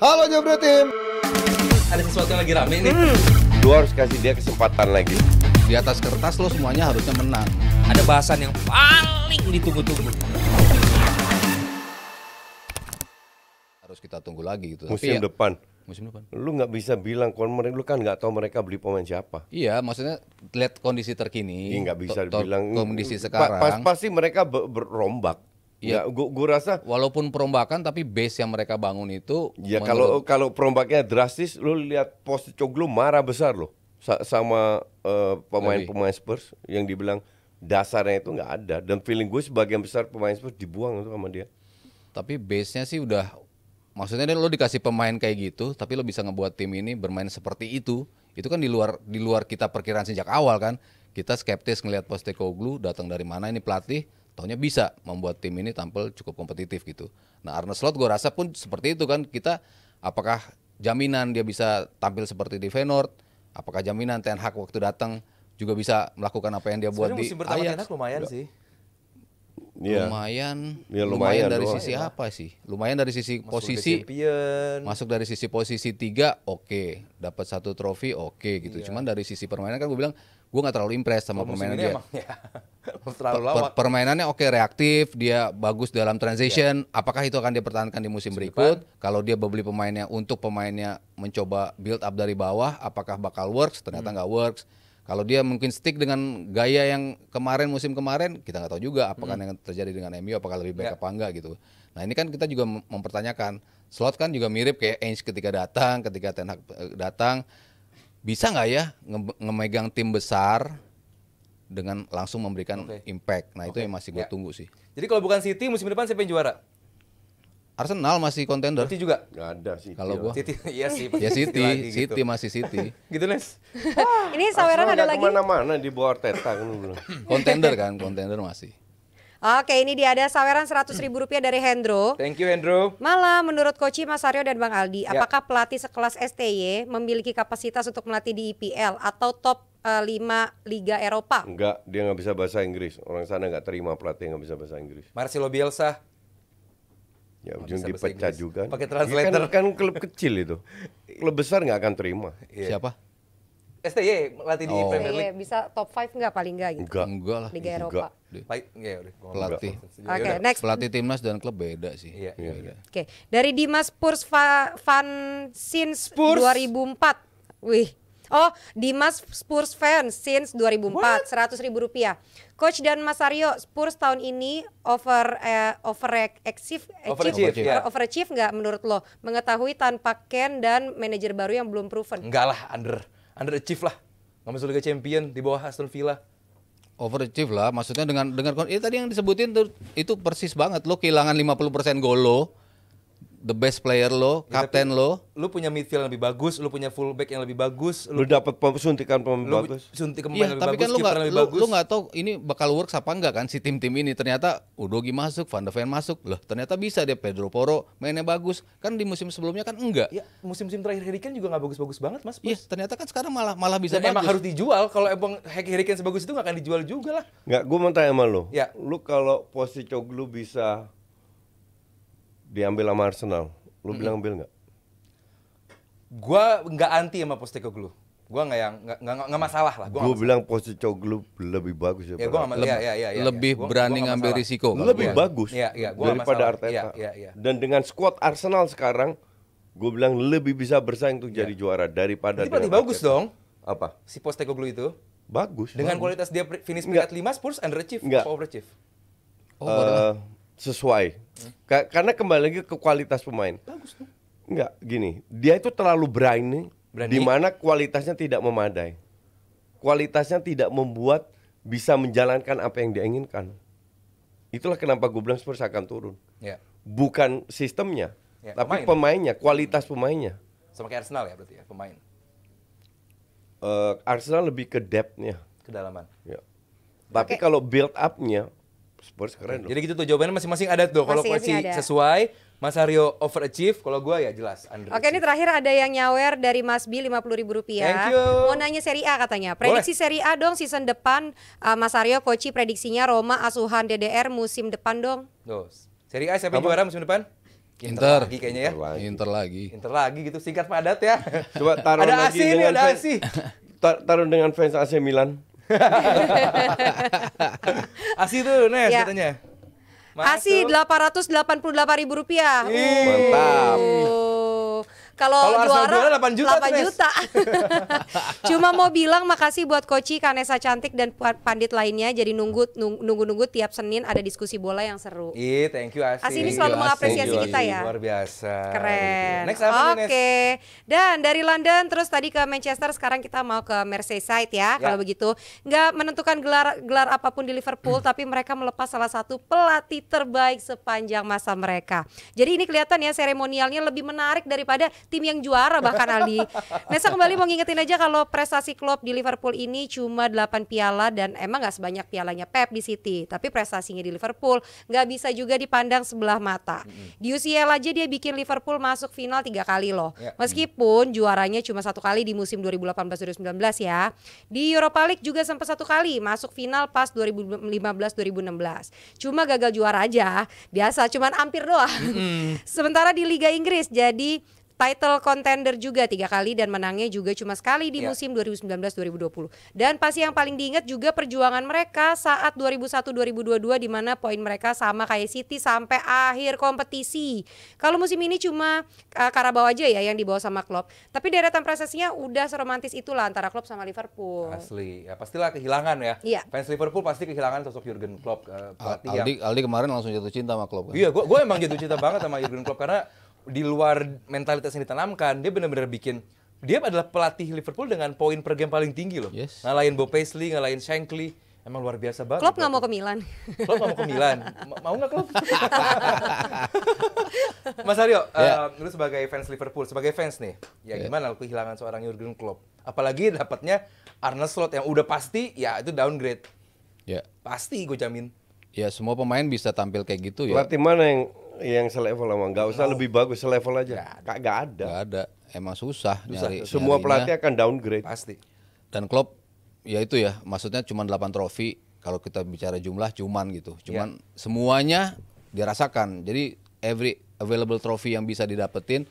Halo Jabro Tim. Ada sesuatu yang lagi rame nih. Lu harus kasih dia kesempatan lagi. Di atas kertas lo semuanya harusnya menang. Ada bahasan yang paling ditunggu-tunggu. Harus kita tunggu lagi gitu. Musim depan. Musim depan. Lu nggak bisa bilang lu kan nggak tahu mereka beli pemain siapa. Iya, maksudnya lihat kondisi terkini. Nggak bisa dibilang kondisi sekarang. Pasti mereka berombak. Iya, gue rasa walaupun perombakan tapi base yang mereka bangun itu ya kalau perombaknya drastis, lu lihat Postecoglou marah besar loh sama pemain-pemain Spurs yang dibilang dasarnya itu nggak ada, dan feeling gue sebagian besar pemain Spurs dibuang itu sama dia. Tapi base-nya sih udah, maksudnya lo dikasih pemain kayak gitu tapi lo bisa ngebuat tim ini bermain seperti itu kan di luar kita perkiraan sejak awal kan. Kita skeptis ngelihat Postecoglou datang dari mana ini pelatih, taunya bisa membuat tim ini tampil cukup kompetitif gitu. Nah, Arne Slot gue rasa pun seperti itu kan. Kita apakah jaminan dia bisa tampil seperti di Feyenoord? Apakah jaminan Ten Hag waktu datang juga bisa melakukan apa yang dia buat di musim pertama Ten Ajax? Hag lumayan sih. Ya. Lumayan dari sisi apa sih? Lumayan dari sisi posisi. Masuk dari sisi posisi 3 oke, dapat 1 trofi oke gitu. Cuman dari sisi permainan kan gue bilang gue nggak terlalu impress sama permainan dia. Permainannya oke, reaktif, dia bagus dalam transition. Apakah itu akan dia pertahankan di musim berikut? Kalau dia beli pemainnya untuk pemainnya mencoba build up dari bawah, apakah bakal works? Ternyata nggak works. Kalau dia mungkin stick dengan gaya yang musim kemarin, kita nggak tahu juga apakah yang terjadi dengan MU, apakah lebih baik apa enggak gitu. Nah ini kan kita juga mempertanyakan. Slot kan juga mirip kayak Ainge ketika Ten Hag datang. Bisa nggak ya ngemegang tim besar dengan langsung memberikan impact. Nah itu yang masih gue tunggu sih. Jadi kalau bukan City musim depan siapa yang juara? Arsenal masih kontender. City juga? Nggak ada sih. Kalau gue City, iya sih. ya City gitu. masih City. Gitu Nes. Ini saweran ada lagi. Kemana-mana di bawah Arteta kan belum. kontender masih. Oke, ini dia ada saweran Rp100.000 dari Hendro. Thank you Hendro. Malah menurut Coach Mas Aryo dan Bang Aldi, apakah pelatih sekelas STY memiliki kapasitas untuk melatih di IPL atau top 5 Liga Eropa? Enggak, dia nggak bisa bahasa Inggris. Orang sana nggak terima pelatih nggak bisa bahasa Inggris. Marcelo Bielsa. Ya ujung dipecat juga. Pakai translator. Kan klub kecil itu. Klub besar nggak akan terima. Siapa? STY melatih di Premier STY League. bisa top 5 nggak paling nggak gitu? Enggak lah. Liga Eropa. Pelatih. Oke, next. Pelatih timnas dan klub beda sih. Iya. Oke, dari Dimas Spurs fan since 2004. Wih. Oh, Dimas Spurs fan since 2004, Rp100.000. Coach dan Mas Aryo, Spurs tahun ini overachieve nggak menurut lo? Mengetahui tanpa Ken dan manajer baru yang belum proven. Enggak lah, underachieve lah. Nggak masuk Liga Champion di bawah Aston Villa. Overachieve lah, maksudnya dengan tadi yang disebutin tuh, itu persis banget. Lo kehilangan 50% gol lo, the best player lo, kapten lo. Lu punya midfield yang lebih bagus, lu punya fullback yang lebih bagus, Lu dapat suntikan pemain bagus. Suntik pemain Iya, lebih tapi bagus, kan bagus. lu nggak tahu ini bakal works apa enggak kan si tim-tim ini. Ternyata Udogi masuk, Van de Ven masuk, loh ternyata bisa dia. Pedro Porro mainnya bagus. Kan di musim sebelumnya kan enggak. Ya, musim-musim terakhir Harry Kane juga nggak bagus-bagus banget, Mas. Iya, ternyata kan sekarang malah bisa Dan emang bagus. harus dijual. Kalau emang Harry Kane sebagus itu nggak akan dijual juga lah. Nggak, gue mau tanya sama lu. Ya. Lu kalau Postecoglou bisa diambil sama Arsenal, lu bilang ambil nggak? Gua nggak anti sama Postecoglou. Gua nggak masalah lah. Gue bilang Postecoglou lebih bagus Ya, gua lebih berani ngambil risiko. Lebih bagus gua daripada Arteta. Dan dengan squad Arsenal sekarang, gue bilang lebih bisa bersaing untuk jadi juara daripada. Jadi bagus dong. Apa? Si Postecoglou itu. Bagus. Dengan kualitas dia finish peringkat 5, Spurs underachieve Enggak. apa overachieve? Sesuai. Karena kembali lagi ke kualitas pemain. Bagus tuh. Enggak, gini. Dia itu terlalu berani. Di mana kualitasnya tidak memadai. Kualitasnya tidak membuat bisa menjalankan apa yang dia inginkan. Itulah kenapa gue bilang Spurs akan turun. Ya. Bukan sistemnya, tapi pemain. pemainnya, kualitas pemainnya. Sama kayak Arsenal ya berarti ya, pemain. Arsenal lebih ke depth-nya. Kedalaman. Ya. Tapi kalau build up-nya Spurs keren loh. Jadi gitu tuh jawabannya masing-masing ada tuh. Kalau Masing-masing masih ada. sesuai, Mas Aryo overachieve, kalau gua ya jelas underachieve. Oke, ini terakhir ada yang nyawer dari Mas B Rp50.000. Thank you. Mau nanya Serie A katanya. Prediksi Serie A dong season depan. Mas Aryo, Koci prediksinya Roma asuhan DDR musim depan dong. Tuh. Serie A siapa yang juara musim depan? Inter. lagi kayaknya ya. Inter lagi. Gitu, singkat padat ya. Coba taruh Ada lagi AC ini, dengan ada fans, AC. taruh dengan fans AC Milan. AC tuh, Nes, Ya. katanya. ASI Rp888.000. Mantap. Kalau Kalau Arsenal juara juara 8 juta tuh, 8 Nes. juta. Cuma mau bilang makasih buat Koci, Kanesa Cantik dan pandit lainnya. Jadi nunggu tiap Senin ada diskusi bola yang seru. Thank you AC. ASI ini Thank selalu you, mengapresiasi Asik. kita ya. Luar biasa. Keren. Next apa nih, Nes? Oke. Dan dari London terus tadi ke Manchester, sekarang kita mau ke Merseyside ya. Kalau begitu, nggak menentukan gelar apapun di Liverpool, tapi mereka melepas salah satu pelatih terbaik sepanjang masa mereka. Jadi ini kelihatan ya seremonialnya lebih menarik daripada tim yang juara bahkan Aldi. Nesa kembali mau ngingetin aja kalau prestasi Klopp di Liverpool ini cuma 8 piala dan emang nggak sebanyak pialanya Pep di City. Tapi prestasinya di Liverpool nggak bisa juga dipandang sebelah mata. Di UCL aja dia bikin Liverpool masuk final 3 kali loh. Meskipun juaranya cuma 1 kali di musim 2018-2019 ya. Di Europa League juga sempat 1 kali masuk final pas 2015-2016. Cuma gagal juara aja. Biasa cuman hampir doang. Sementara di Liga Inggris jadi title contender juga 3 kali dan menangnya juga cuma sekali di musim 2019-2020. Dan pasti yang paling diingat juga perjuangan mereka saat 2001-2022 di mana poin mereka sama kayak City sampai akhir kompetisi. Kalau musim ini cuma Carabao aja ya yang dibawa sama Klopp. Tapi deretan prestasinya udah seromantis itulah antara Klopp sama Liverpool. Asli, ya pastilah kehilangan ya. Iya. Fans Liverpool pasti kehilangan sosok Jurgen Klopp, pelatih yang Aldi kemarin langsung jatuh cinta sama Klopp kan? Iya, gue emang jatuh cinta banget sama Jurgen Klopp karena di luar mentalitas yang ditanamkan, dia benar-benar bikin, dia adalah pelatih Liverpool dengan poin per game paling tinggi loh. Yes. Ngalahin Bob Paisley, ngalahin Shankly, emang luar biasa banget. Klopp nggak mau ke Milan. Klopp nggak mau ke Milan. Mau nggak Klopp? Mas Aryo, lu sebagai fans Liverpool, sebagai fans nih, ya gimana lu kehilangan seorang Jurgen Klopp? Apalagi dapatnya Arne Slot yang udah pasti ya itu downgrade. Ya. Pasti gue jamin. Ya semua pemain bisa tampil kayak gitu ya. Pelatih mana yang selevel sama? Nggak usah lebih bagus, selevel aja. Nggak ada. Gak ada. Emang susah nyari. Semua nyarinya. pelatih akan downgrade. Pasti. Dan Klopp ya itu ya, maksudnya cuma 8 trofi. Kalau kita bicara jumlah cuman gitu. Cuman semuanya dirasakan. Jadi every available trophy yang bisa didapetin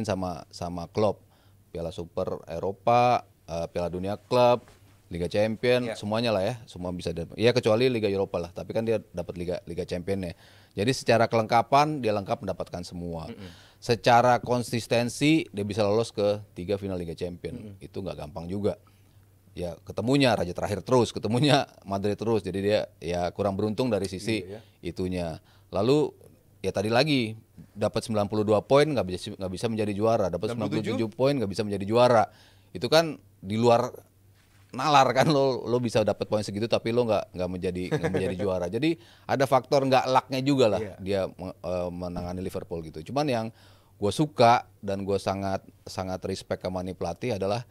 sama Klopp. Piala Super Eropa, Piala Dunia Klub, Liga Champion, semuanya lah ya, semua bisa dapat. Ya kecuali Liga Eropa lah, tapi kan dia dapat Liga Champion ya. Jadi secara kelengkapan dia lengkap mendapatkan semua. Secara konsistensi dia bisa lolos ke 3 final Liga Champion. Itu nggak gampang juga. Ya ketemunya raja terakhir terus, ketemunya Madrid terus. Jadi dia ya kurang beruntung dari sisi itunya. Lalu ya tadi lagi dapat 92 poin nggak bisa menjadi juara, dapat 97 poin nggak bisa menjadi juara. Itu kan di luar nalar kan, lo bisa dapat poin segitu tapi lo nggak menjadi juara. Jadi ada faktor nggak lucknya juga lah dia menangani Liverpool gitu. Cuman yang gue suka dan gue sangat respect sama nih pelatih adalah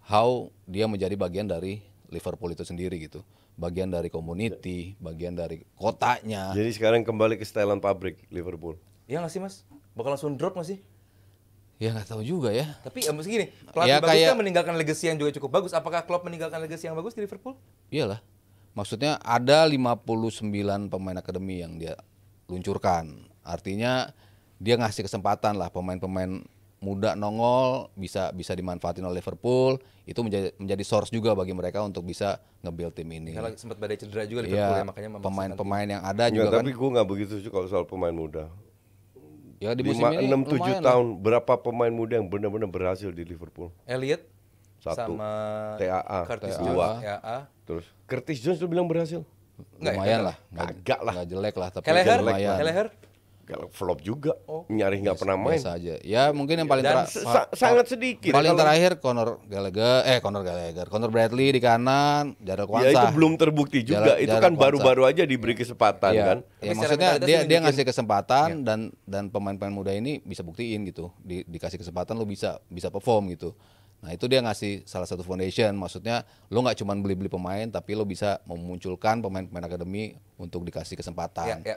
how dia menjadi bagian dari Liverpool itu sendiri gitu, bagian dari community, bagian dari kotanya. Jadi sekarang kembali ke stylean pabrik Liverpool. Iya nggak sih Mas? Bakal langsung drop nggak sih? Ya nggak tahu juga ya. Tapi begini, pelatih Ya, bagus kayak- kan meninggalkan legacy yang juga cukup bagus. Apakah Klopp meninggalkan legacy yang bagus di Liverpool? Iyalah. Maksudnya ada 59 pemain akademi yang dia luncurkan. Artinya dia ngasih kesempatan lah pemain-pemain muda nongol bisa dimanfaatin oleh Liverpool. Itu menjadi source juga bagi mereka untuk bisa nge-build tim ini. Kalau sempat badai cedera juga Liverpool ya, Iya, makanya memaksakan pemain-pemain yang ada Nggak, juga kan. tapi gue nggak begitu suka soal pemain muda. Ya di musim 5, ini 6, 7 lumayan tahun berapa pemain muda yang benar-benar berhasil di Liverpool? Elliot Satu. sama TAA. Curtis TAA. Jones, TAA. Terus Curtis Jones lu bilang berhasil? Enggak ya, lumayan gagal. lah. Kagak lah. Nggak jelek lah tapi Kelleher, lumayan. Kelleher. Kalau flop juga, nyaris nggak pernah main. Biasa aja. Ya mungkin yang paling Dan Sangat sedikit. paling Kalau- terakhir Conor Bradley di kanan, Jarel Ya Kwanza. itu belum terbukti juga. Itu kan Kwanza. baru-baru aja diberi kesempatan Iya. kan. Ya Tapi secara maksudnya mentalitas dia nunjukin- ngasih kesempatan dan pemain-pemain muda ini bisa buktiin gitu. Dikasih kesempatan lo bisa perform gitu. Nah, itu dia ngasih salah satu foundation. Maksudnya lo nggak cuma beli-beli pemain tapi lo bisa memunculkan pemain-pemain akademi untuk dikasih kesempatan. Ya.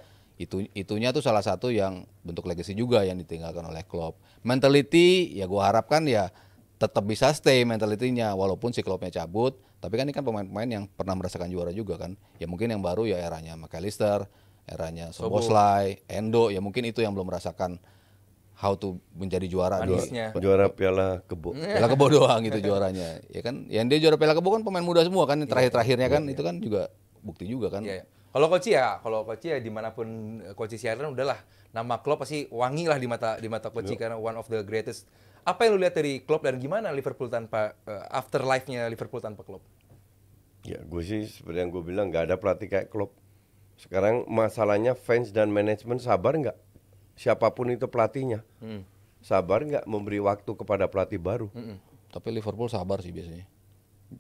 Itunya tuh salah satu yang bentuk legacy juga yang ditinggalkan oleh Klopp. Mentality ya gua harapkan ya tetap bisa stay mentalitinya walaupun si Kloppnya cabut. Tapi kan ini kan pemain-pemain yang pernah merasakan juara juga kan. Ya mungkin yang baru ya eranya McAllister, eranya Szoboszlai, Endo, ya mungkin itu yang belum merasakan how to menjadi juara. Manisnya. Juara Piala Kebo. Piala Kebo doang gitu juaranya. Ya kan, yang dia juara Piala Kebo kan pemain muda semua kan, terakhir-terakhirnya kan itu kan juga bukti juga kan. Iya. Kalau Koci ya dimanapun Koci siaran udahlah, nama Klopp pasti wangi lah di mata Koci karena one of the greatest. Apa yang lu lihat dari Klopp dan gimana Liverpool tanpa afterlife-nya Liverpool tanpa Klopp? Ya gue sih seperti yang gue bilang nggak ada pelatih kayak Klopp. Sekarang masalahnya fans dan manajemen sabar nggak? Siapapun itu pelatihnya, sabar nggak memberi waktu kepada pelatih baru? Tapi Liverpool sabar sih biasanya.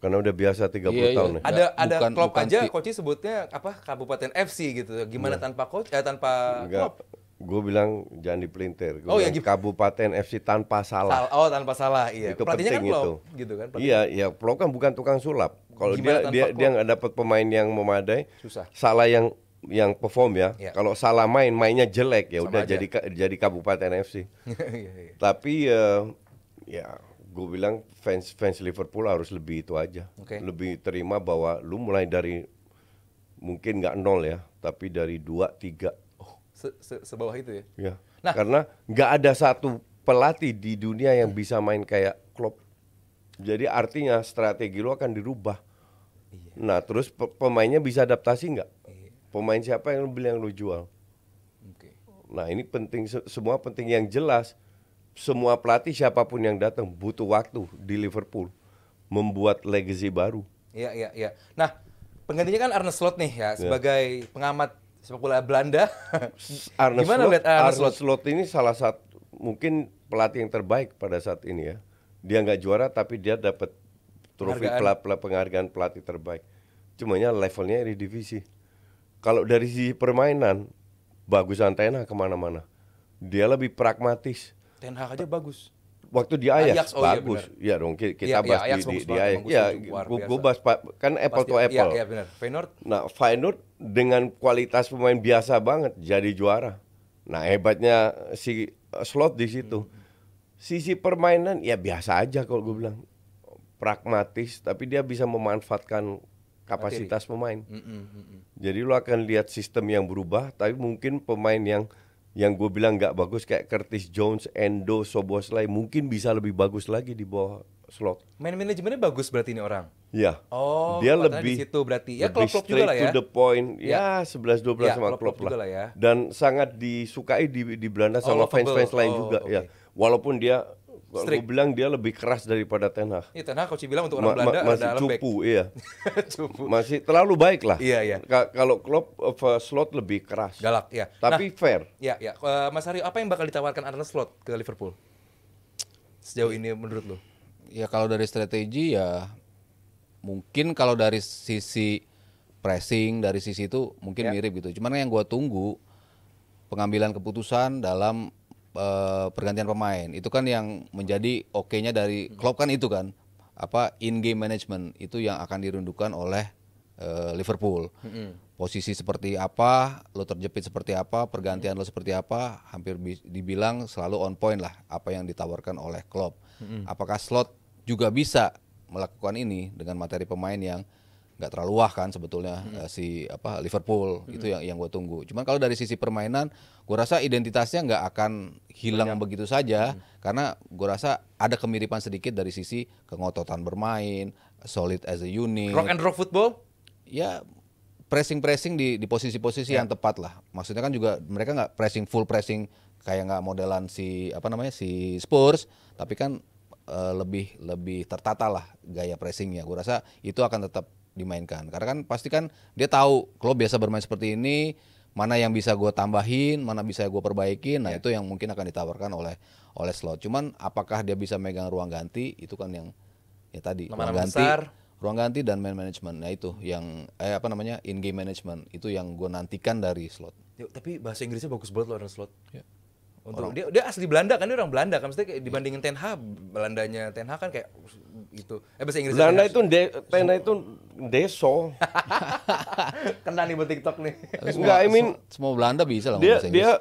Karena udah biasa 30 Iya, tahun ya. Ada Klopp bukan aja, Koci sebutnya apa Kabupaten FC gitu. Gimana tanpa coach? Tanpa Klopp? Gue bilang jangan dipelintir. Oh, ya, Kabupaten FC tanpa salah. Tanpa salah, iya. Itu Pelatihnya kan penting Klopp, itu. gitu kan? Iya, ya Klopp kan bukan tukang sulap. Kalau Gimana dia tanpa Klopp? nggak dapat pemain yang memadai, Susah. salah yang perform ya. Iya. Kalau salah mainnya jelek ya Sama udah aja. jadi Kabupaten FC. Iya. Tapi ya gue bilang fans Liverpool harus lebih itu aja. Oke. Lebih terima bahwa lu mulai dari mungkin nggak 0 ya, tapi dari 2, 3. Sebawah itu ya. Ya. Nah. Karena nggak ada satu pelatih di dunia yang bisa main kayak Klopp. Jadi artinya strategi lu akan dirubah. Iya. Nah, terus pemainnya bisa adaptasi nggak? Iya. Pemain siapa yang lu jual? Oke. Nah, ini penting, semua penting yang jelas. Semua pelatih siapapun yang datang butuh waktu di Liverpool membuat legacy baru. Iya. Nah, penggantinya kan Arne Slot nih ya sebagai pengamat sepak bola Belanda. Gimana lihat Arne Slot ini salah satu mungkin pelatih yang terbaik pada saat ini ya. Dia nggak juara tapi dia dapat trofi penghargaan pelatih terbaik. Cumanya levelnya di divisi. Kalau dari sisi permainan bagusan Ten Hag kemana-mana. Dia lebih pragmatis. Ten Hag aja bagus. Waktu di Ajax Oh iya, bagus. benar. Ya dong kita Iya, bahas Ajax di bagus Ajax. banget, Ya, luar gue biasa. bahas kan apple to apple. Iya benar. Feyenoord. Nah, Feyenoord dengan kualitas pemain biasa banget jadi juara. Nah, hebatnya si Slot di situ. Sisi permainan ya biasa aja kalau gue bilang. Pragmatis, tapi dia bisa memanfaatkan kapasitas pemain. Jadi lu akan lihat sistem yang berubah, tapi mungkin pemain yang gue bilang nggak bagus kayak Curtis Jones, Endo, Szoboszlai mungkin bisa lebih bagus lagi di bawah Slot. Main manajemennya bagus berarti ini orang. Ya. Oh, dia kekuatannya lebih di situ berarti. Ya lebih Klopp juga straight lah ya. to the point. Ya. Ya 11-12 Ya, sama Klopp Klopp juga lah. lah ya. Dan sangat disukai di Belanda sama lovable. fans-fans lain Oh, juga oke. ya. Walaupun dia gue Strict. bilang dia lebih keras daripada Ten Hag. Iya, Ten Hag Coach bilang untuk orang Belanda Masih ada lembek. cupu, iya. Cupu. Masih terlalu baik lah. Iya. Kalau Klopp Slot lebih keras. Galak, ya. Tapi fair. Ya. Mas Aryo, apa yang bakal ditawarkan Arne Slot ke Liverpool? Sejauh ini menurut lu? Ya kalau dari strategi ya mungkin kalau dari sisi pressing, dari sisi itu mungkin mirip gitu. Cuman yang gua tunggu pengambilan keputusan dalam pergantian pemain. Itu kan yang menjadi oke-nya dari Klopp kan itu kan. Apa in game management itu yang akan dirundukan oleh Liverpool. Posisi seperti apa, lo terjepit seperti apa, pergantian lo seperti apa, hampir dibilang selalu on point lah apa yang ditawarkan oleh Klopp. Apakah Slot juga bisa melakukan ini dengan materi pemain yang nggak terlalu wah kan sebetulnya Liverpool itu yang gue tunggu. Cuman kalau dari sisi permainan, gue rasa identitasnya nggak akan hilang begitu saja karena gue rasa ada kemiripan sedikit dari sisi kengototan bermain, solid as a unit. Rock and roll football? Ya pressing di posisi-posisi yang tepat lah. Maksudnya kan juga mereka nggak full pressing kayak nggak modelan si Spurs, tapi kan lebih tertata lah gaya pressingnya. Gue rasa itu akan tetap dimainkan karena kan pasti kan dia tahu Klopp biasa bermain seperti ini, mana yang bisa gue tambahin, mana bisa gue perbaikin. Nah itu yang mungkin akan ditawarkan oleh Slot. Cuman apakah dia bisa megang ruang ganti, itu kan yang ya tadi ruang ganti dan man management. Nah itu yang in game management itu yang gue nantikan dari Slot. Tapi bahasa Inggrisnya bagus banget loh Arne Slot. Ya. Untuk dia asli Belanda kan, dia orang Belanda kan, maksudnya kayak dibandingin Ten Hag, Belandanya Ten Hag kan kayak itu. Bahasa Inggrisnya Belanda itu Ten Hag itu deso. kena nih buat TikTok nih. Enggak, Semua Belanda bisa lah dia ngomong bahasa Inggris.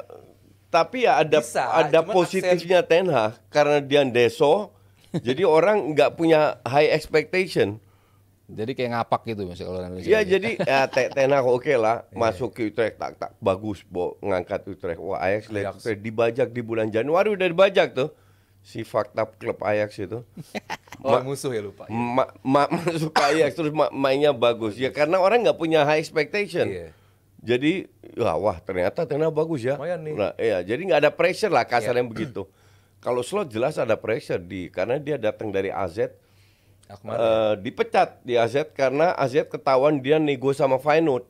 tapi ya ada Bisa, cuman positifnya Ten Hag karena dia deso. Jadi orang nggak punya high expectation. Jadi kayak ngapak gitu misalnya kalau orang Indonesia. Ya jadi Ten Hag oke lah, masuk ke Utrecht tak bagus, ngangkat Utrecht. Wah Ajax lihat Utrecht dibajak di bulan Januari udah dibajak tuh. Si fakta klub Ajax itu. Musuh ya lupa. Masuk ke Ajax terus mainnya bagus. Ya karena orang nggak punya high expectation. Iya. Jadi wah ternyata Ten Hag bagus ya. Lumayan nih. Nah, iya, jadi nggak ada pressure lah kasarnya begitu. Kalau Slot jelas ada pressure karena dia datang dari AZ. Dipecat di AZ karena AZ ketahuan dia nego sama Feyenoord.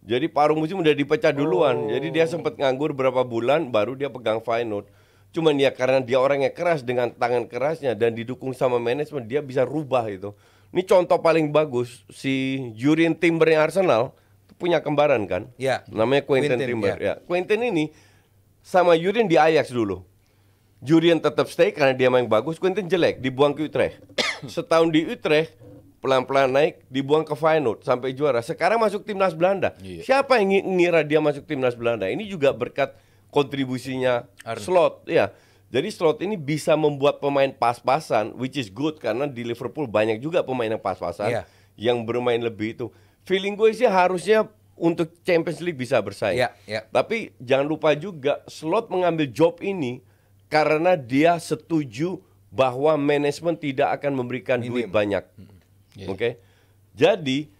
Jadi paruh musim udah dipecat duluan. Jadi dia sempat nganggur berapa bulan baru dia pegang Feyenoord. Cuman ya karena dia orangnya keras dengan tangan kerasnya dan didukung sama manajemen dia bisa rubah itu. Ini contoh paling bagus si Jurien Timber yang Arsenal punya kembaran kan? Ya. Namanya Quentin Timber. Ya. Quentin ini sama Jurien di Ajax dulu. Jurien tetap stay karena dia main bagus, Quentin jelek, dibuang ke Utrecht. Setahun di Utrecht, pelan-pelan naik, dibuang ke Feyenoord sampai juara. Sekarang masuk timnas Belanda. Iya. Siapa yang ngira dia masuk timnas Belanda? Ini juga berkat kontribusinya Slot, ya. Jadi Slot ini bisa membuat pemain pas-pasan, which is good karena di Liverpool banyak juga pemain yang pas-pasan, yang bermain lebih itu. Feeling gue sih harusnya untuk Champions League bisa bersaing. Tapi jangan lupa juga Slot mengambil job ini karena dia setuju bahwa manajemen tidak akan memberikan duit banyak. Oke. Jadi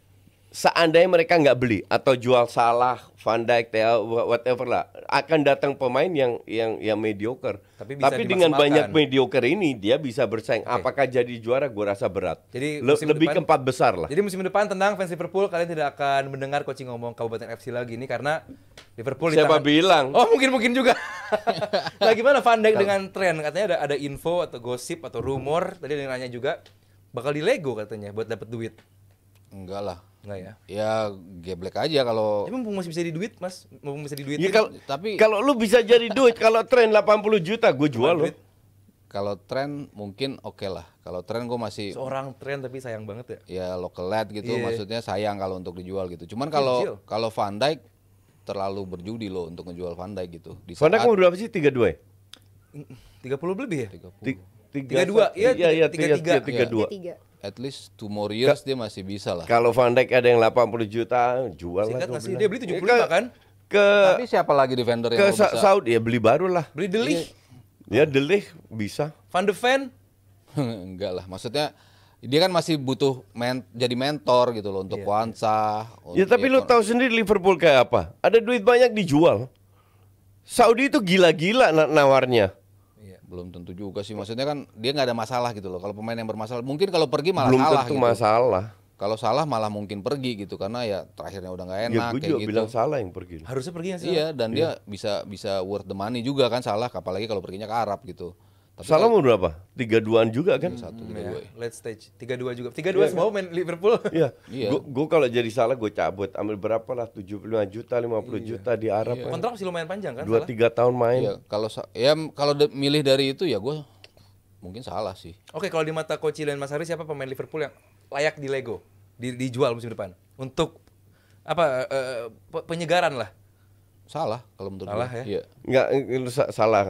seandainya mereka nggak beli atau jual Salah, Van Dijk, whatever lah, akan datang pemain yang mediocre. Tapi dengan banyak mediocre ini dia bisa bersaing. Apakah jadi juara? Gue rasa berat. Jadi lebih ke 4 besar lah. Jadi musim depan tenang fans Liverpool, kalian tidak akan mendengar coaching ngomong Kabupaten FC lagi ini karena Liverpool siapa bilang? Oh mungkin juga. Nah gimana Van Dijk dengan tren? Katanya ada info atau gosip atau rumor. Tadi ada yang nanya juga bakal di Lego katanya buat dapat duit. Enggak lah. Enggak ya? Ya geblek aja kalau. Tapi mumpung masih bisa di duit mas, mumpung bisa di duit. Ya, tapi kalau lu bisa jadi duit, kalau tren 80 juta gue jual lo. Kalau tren mungkin oke lah. Kalau tren gue masih seorang tren tapi sayang banget ya. Ya local lad gitu, maksudnya sayang kalau untuk dijual gitu. Cuman kalau Van Dijk terlalu berjudi loh untuk ngejual Van Dijk gitu. Van Dijk mau berapa sih? 32 ya? 30 lebih ya? 32. Iya 33. At least 2 more years dia masih bisa lah. Kalau Van Dijk ada yang 80 juta, jual Singkat lah. ngasih dia beli 75 kan? Tapi siapa lagi defender yang bisa? Saudi ya beli baru lah. Beli De Ligt. Ya De Ligt bisa. Van de Ven? Enggak lah, maksudnya dia kan masih butuh jadi mentor gitu loh untuk Kwanza. Ya tapi lu tahu sendiri Liverpool kayak apa? Ada duit banyak dijual. Saudi itu gila-gila nawarnya. Belum tentu juga sih, maksudnya kan dia nggak ada masalah gitu loh. Kalau pemain yang bermasalah, mungkin kalau pergi malah belum salah tentu gitu. masalah. Kalau salah malah mungkin pergi gitu karena ya terakhirnya udah nggak enak. Ya gue juga bilang salah yang pergi. Harusnya pergi sih. Iya dan dia bisa worth the money juga kan Salah, apalagi kalau perginya ke Arab gitu. Tapi Salah mau berapa? 32-an juga kan? 1-3-2. Late stage 32 juga. 32 semua main Liverpool. Iya. Gue kalau jadi Salah gue cabut, ambil berapa lah 75 juta, 50 juta di Arab. Kontrak masih lumayan panjang kan? 2-3 tahun main. Iya, kalau milih dari itu ya gue mungkin Salah sih. Oke, kalau di mata Koci dan Mas Hari siapa pemain Liverpool yang layak di Lego, dijual musim depan untuk apa penyegaran lah? Salah kalau menurut Salah gue. ya? Iya. Enggak, lu salah.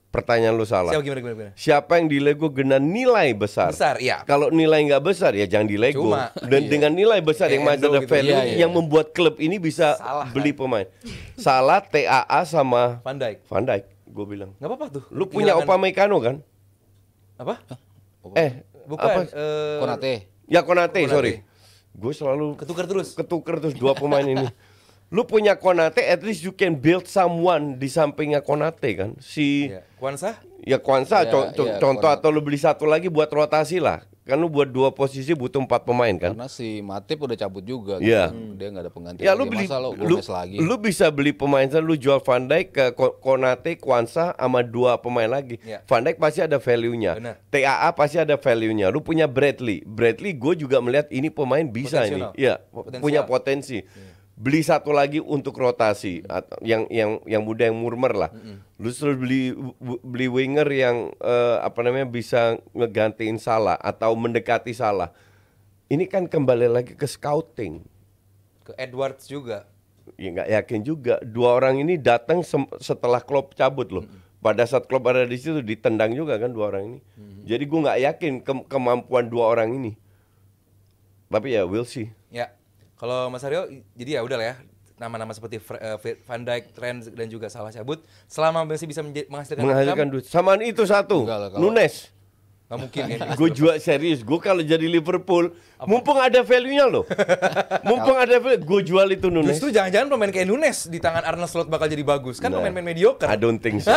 Pertanyaan lu salah. Siapa gimana? Siapa yang di Lego kena nilai besar? Besar, iya. Kalau nilai nggak besar ya jangan di Lego. Cuma, dan dengan nilai besar yang Enzo ada gitu. value yang membuat klub ini bisa beli pemain. Salah, TAA sama Van Dijk, gue bilang. Nggak apa-apa tuh. Lu punya Upamecano kan? Apa? Bukan. Apa? Konate. Ya Konate, sorry. Gue selalu Ketukar terus dua pemain ini. Lu punya Konate, at least you can build someone di sampingnya Konate kan. Kwanza? Ya Kwanza contoh Konate. atau lu beli satu lagi buat rotasi lah. Kan lu buat 2 posisi butuh 4 pemain kan. Karena si Matip udah cabut juga Iya. gitu. Dia nggak ada pengganti. Ya lu beli lagi. lu bisa beli pemain, lu jual Van Dijk ke Konate, Kwanza sama 2 pemain lagi. Van Dijk pasti ada value-nya. TAA pasti ada value-nya. Lu punya Bradley, gue juga melihat ini pemain bisa ini. Iya, punya potensi. Beli satu lagi untuk rotasi yang muda yang murmer lah. Lu terus beli winger yang bisa ngegantiin Salah atau mendekati Salah. Ini kan kembali lagi ke scouting. Ke Edwards juga. Ya nggak yakin juga. 2 orang ini datang setelah Klopp cabut loh. Pada saat Klopp ada di situ ditendang juga kan 2 orang ini. Jadi gue nggak yakin kemampuan 2 orang ini. Tapi ya we'll see. Ya. Kalau Mas Aryo, jadi ya udah lah ya. Nama-nama seperti Van Dijk, Trent dan juga Salah cabut. Selama masih bisa Menghasilkan duit. Samaan itu satu. Enggak lah, kalau- Nunes. Nggak mungkin ya. Gue jual serius. Gue kalau jadi Liverpool, mumpung ada value-nya loh. Mumpung ada value, gue jual itu Nunes. Justru jangan-jangan pemain kayak Nunes di tangan Arne Slot bakal jadi bagus. Kan Nah, pemain-pemain mediocre. I don't think so.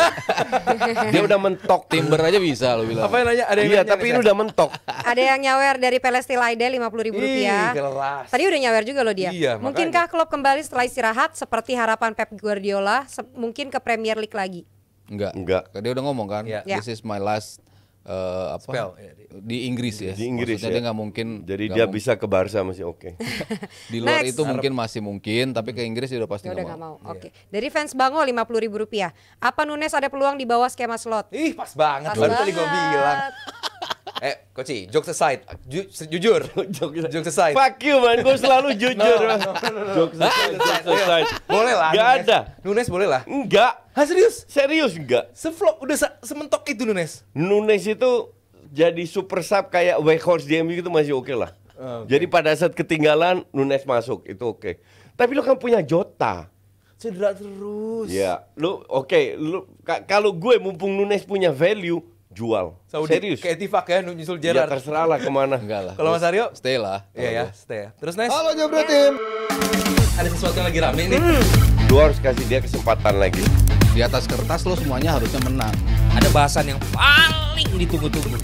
Dia udah mentok. Timber aja bisa lo bilang. Apa yang nanya? Ada yang Iya, nanya tapi nih, ini Shay? udah mentok. Ada yang nyawer dari Palestine Laide Rp50.000. Ih, kelas. Tadi udah nyawer juga loh dia. Iya, Mungkinkah klub kembali setelah istirahat seperti harapan Pep Guardiola mungkin ke Premier League lagi? Enggak. Dia udah ngomong kan, Iya. this is my last Spell, ya. di Inggris ya. Di Inggris Maksudnya ya. dia nggak mungkin. Jadi nggak dia mungkin. bisa ke Barca masih oke. Di luar Next. itu mungkin masih mungkin, tapi ke Inggris dia udah pasti Ya udah nggak nggak mau. mau. Oke. Dari fans Bango Rp50.000. Apa Nunes ada peluang di bawah skema slot? Ih, pas banget. Pas Baru tadi gue banget. bilang. Koci, jokes aside. Jujur. Jokes aside. Fuck you man, gue selalu jujur. Jokes aside, jokes aside. Boleh lah. Nggak Nunes. ada. Nunes boleh lah. Enggak. Hah, serius? Serius enggak. Sevlog udah sementok itu Nunes. Nunes itu jadi super sub kayak Weghorst di MU itu masih oke lah. Jadi pada saat ketinggalan Nunes masuk itu oke. Tapi lu kan punya Jota. Cedera terus. Ya, lu oke, lu kalau gue mumpung Nunes punya value, jual. Saudi. Serius. Kayak Tifak ya, nyusul Ya Gerrard. terserah lah kemana. Enggak lah. Kalau Mas Aryo? Stay lah. Iya ya, stay ya. Terus Nes, Halo Jabra Tim. ada sesuatu yang lagi rame nih. Lu harus kasih dia kesempatan lagi. Di atas kertas lo semuanya harusnya menang. Ada bahasan yang paling ditunggu-tunggu.